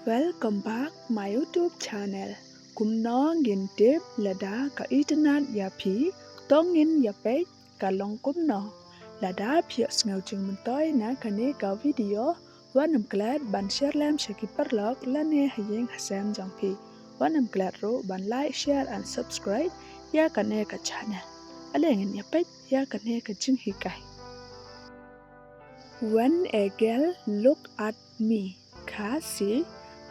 Welcome back my YouTube channel. Kum no ngin tip lada ka internet ya pi tong ngin ya pe ka long kum no lada pi ngau chung mun toy na kane ka video wanam glad ban share lam shaki parlok lane hayeng hasam jang pi wanam glad ro ban like share and subscribe ya kane ka channel aleng ya pe ya kane ka jing hikai. When a girl look at me, kasi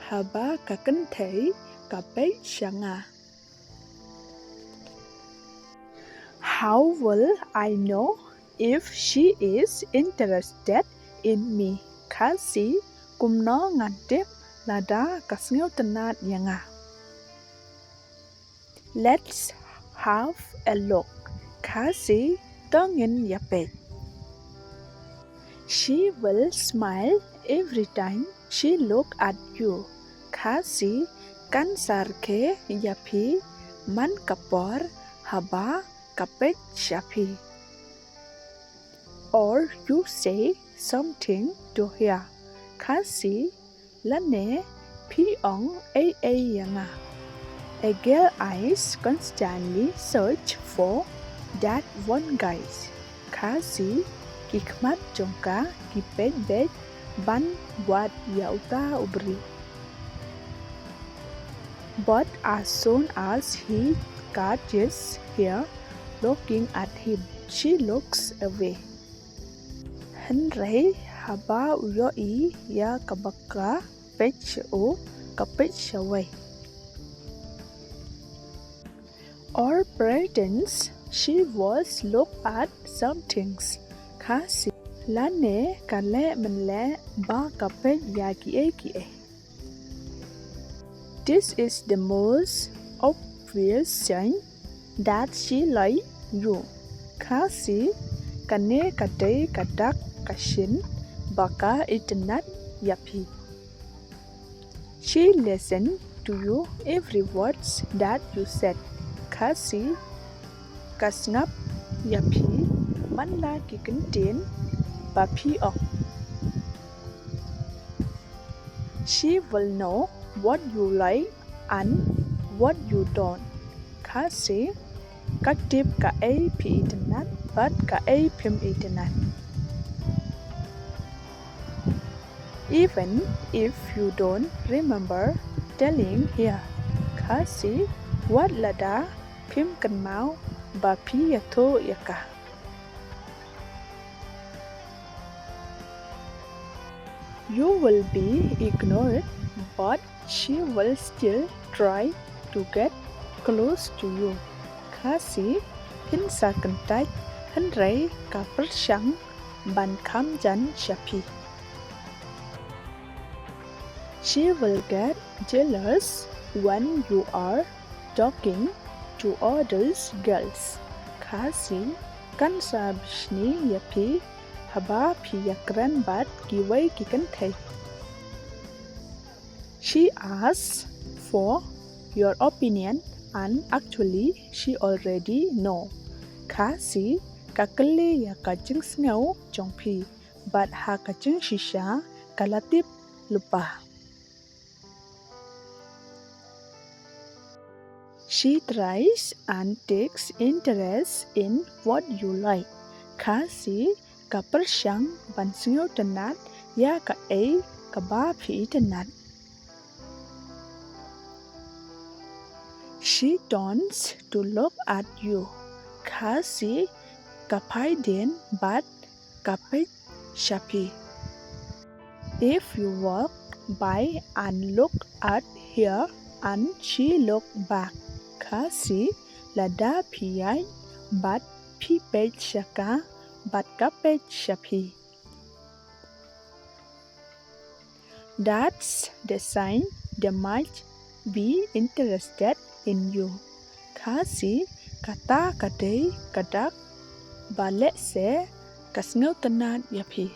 haba kakantay kapay siya nga. How will I know if she is interested in me? Kasi kumno ngantip lada kasngaw tanat niya nga. Let's have a look. Kasi tongin yapit. She will smile every time she look at you. Kasi kan sarke yapi man kapor haba kapit shapi. Or you say something to her. Kasi lane piong yanga. A girl eyes constantly search for that one guy. Kasi kikmat jongka kipet bet ban buat yauta ubri. But as soon as he catches her looking at him, she looks away. Henry haba uyoi ya kabaka pech o kapech away. Or pretends she was look at some things. Kasi lane kale menle ba kapet ya kie. This is the most obvious sign that she like you. Kasi kane kadai kadak kashin baka internet yapi. She listen to you every words that you said. Kasi kasngap yapi man la kikintin bapi ok. She will know what you like and what you don't. Kasi katip ka ay pi internet but ka ay pim internet. Even if you don't remember telling her. Kasi what lada pim kan mau bapi yato yaka. You will be ignored, but she will still try to get close to you. Kasi hinsa kentai henray kapersyang ban kam jan shapi. She will get jealous when you are talking to others girls. Kasi kan sa bishni yapi haba piyakran bat kiway kikantay. She asks for your opinion and actually she already know. Kasi kakali ya kajing sngaw jongpi but ha kajing shisha kalatip lupa. She tries and takes interest in what you like. Kasi kapersyang ban sngaw tanat ya ka ay kaba pi tanat. She turns to look at you. Kasi kapay din but kapit shapi. If you walk by and look at her and she look back. Kasi lada piyay but pipet shaka but kapet shapi. That's the sign they might be interested in you. Kasi kata kadai kadak balik se kasngaw tanat yapi.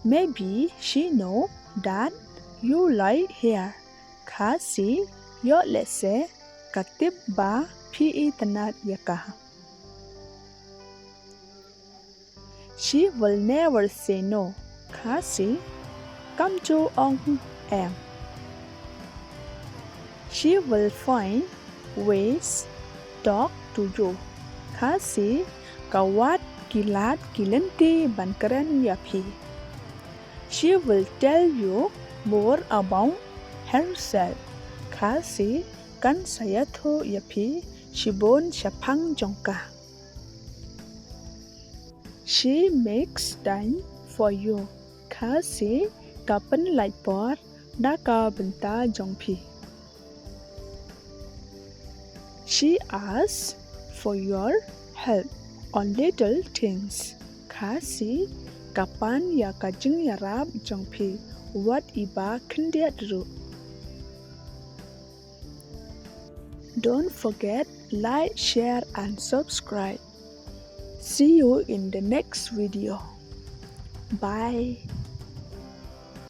Maybe she know that you like her. Kasi yo lese katip ba pi tanat yaka. She will never say no. Kasi come to ong em. She will find ways talk to you. Kasi kawat kilat kilenti bankaran yapi. She will tell you more about herself. Kasi kan saya tho yapi shibon shapang jongka. She makes time for you. Kasi kapan light pot daka benta jongpi. She asks for your help on little things. Kasi kapan ya kajeng yarab jongpi what iba kendia dru. Don't forget like, share and subscribe. See you in the next video. Bye.